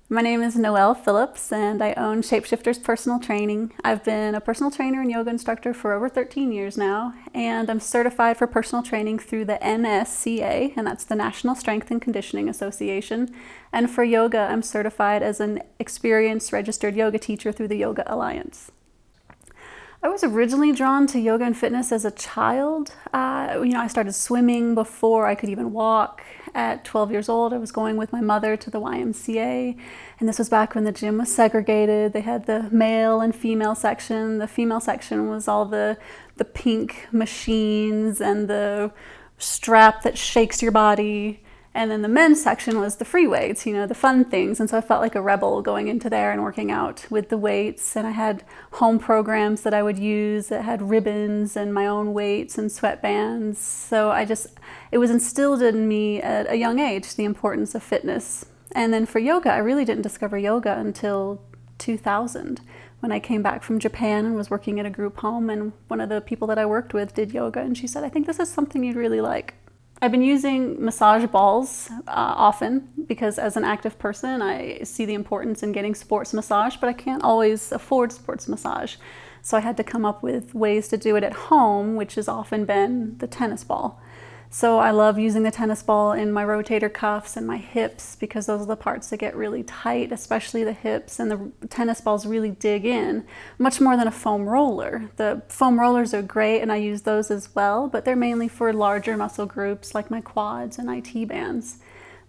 My name is Noel Phillips and I own Shapeshifters Personal Training. I've been a personal trainer and yoga instructor for over 13 years now, and I'm certified for personal training through the NSCA, and that's the National Strength and Conditioning Association. And for yoga, I'm certified as an experienced registered yoga teacher through the Yoga Alliance. I was originally drawn to yoga and fitness as a child. I started swimming before I could even walk. At 12 years old, I was going with my mother to the YMCA, and this was back when the gym was segregated. They had the male and female section. The female section was all the pink machines and the strap that shakes your body. And then the men's section was the free weights, the fun things. And so I felt like a rebel going into there and working out with the weights. And I had home programs that I would use that had ribbons and my own weights and sweatbands. So it was instilled in me at a young age, the importance of fitness. And then for yoga, I really didn't discover yoga until 2000 when I came back from Japan and was working at a group home. And one of the people that I worked with did yoga. And she said, "I think this is something you'd really like." I've been using massage balls often because as an active person, I see the importance in getting sports massage, but I can't always afford sports massage. So I had to come up with ways to do it at home, which has often been the tennis ball. So I love using the tennis ball in my rotator cuffs and my hips because those are the parts that get really tight, especially the hips, and the tennis balls really dig in, much more than a foam roller. The foam rollers are great and I use those as well, but they're mainly for larger muscle groups like my quads and IT bands.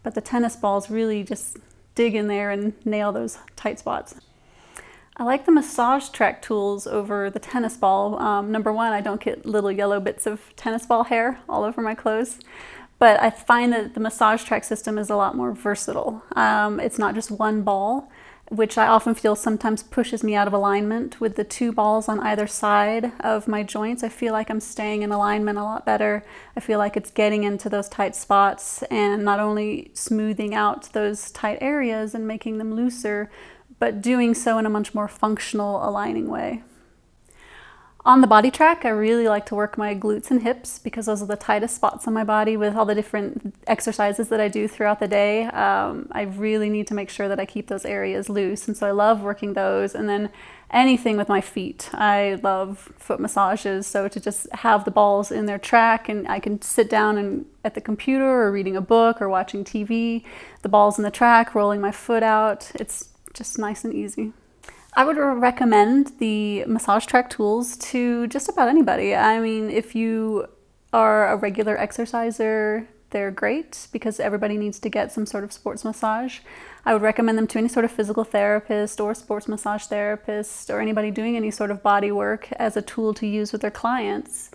But the tennis balls really just dig in there and nail those tight spots. I like the massage track tools over the tennis ball. Number one, I don't get little yellow bits of tennis ball hair all over my clothes, but I find that the massage track system is a lot more versatile. It's not just one ball, which I often feel sometimes pushes me out of alignment. With the two balls on either side of my joints, I feel like I'm staying in alignment a lot better. I feel like it's getting into those tight spots and not only smoothing out those tight areas and making them looser, but doing so in a much more functional, aligning way. On the body track, I really like to work my glutes and hips because those are the tightest spots on my body with all the different exercises that I do throughout the day. I really need to make sure that I keep those areas loose, and so I love working those. And then anything with my feet. I love foot massages, so to just have the balls in their track and I can sit down and at the computer or reading a book or watching TV, the ball's in the track, rolling my foot out. It's just nice and easy. I would recommend the massage track tools to just about anybody. I mean, if you are a regular exerciser, they're great because everybody needs to get some sort of sports massage. I would recommend them to any sort of physical therapist or sports massage therapist or anybody doing any sort of body work as a tool to use with their clients.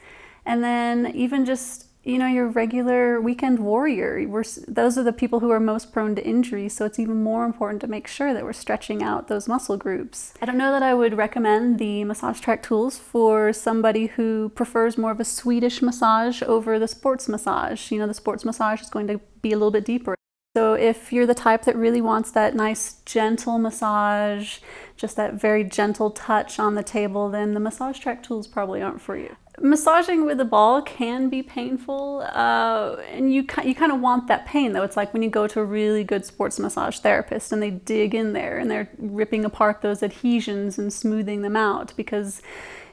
And then even just your regular weekend warrior. Those are the people who are most prone to injury, so it's even more important to make sure that we're stretching out those muscle groups. I don't know that I would recommend the massage track tools for somebody who prefers more of a Swedish massage over the sports massage. The sports massage is going to be a little bit deeper. So if you're the type that really wants that nice gentle massage, just that very gentle touch on the table, then the massage track tools probably aren't for you. Massaging with a ball can be painful, and you kind of want that pain though. It's like when you go to a really good sports massage therapist and they dig in there and they're ripping apart those adhesions and smoothing them out because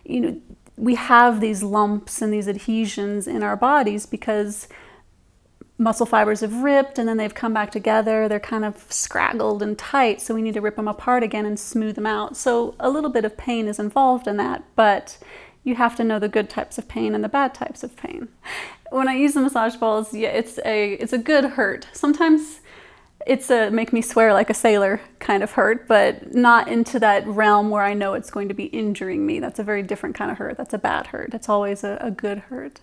we have these lumps and these adhesions in our bodies because muscle fibers have ripped and then they've come back together. They're kind of scraggled and tight, so we need to rip them apart again and smooth them out. So a little bit of pain is involved in that, but you have to know the good types of pain and the bad types of pain. When I use the massage balls, yeah, it's a good hurt. Sometimes it's a make me swear like a sailor kind of hurt, but not into that realm where I know it's going to be injuring me. That's a very different kind of hurt. That's a bad hurt. It's always a good hurt.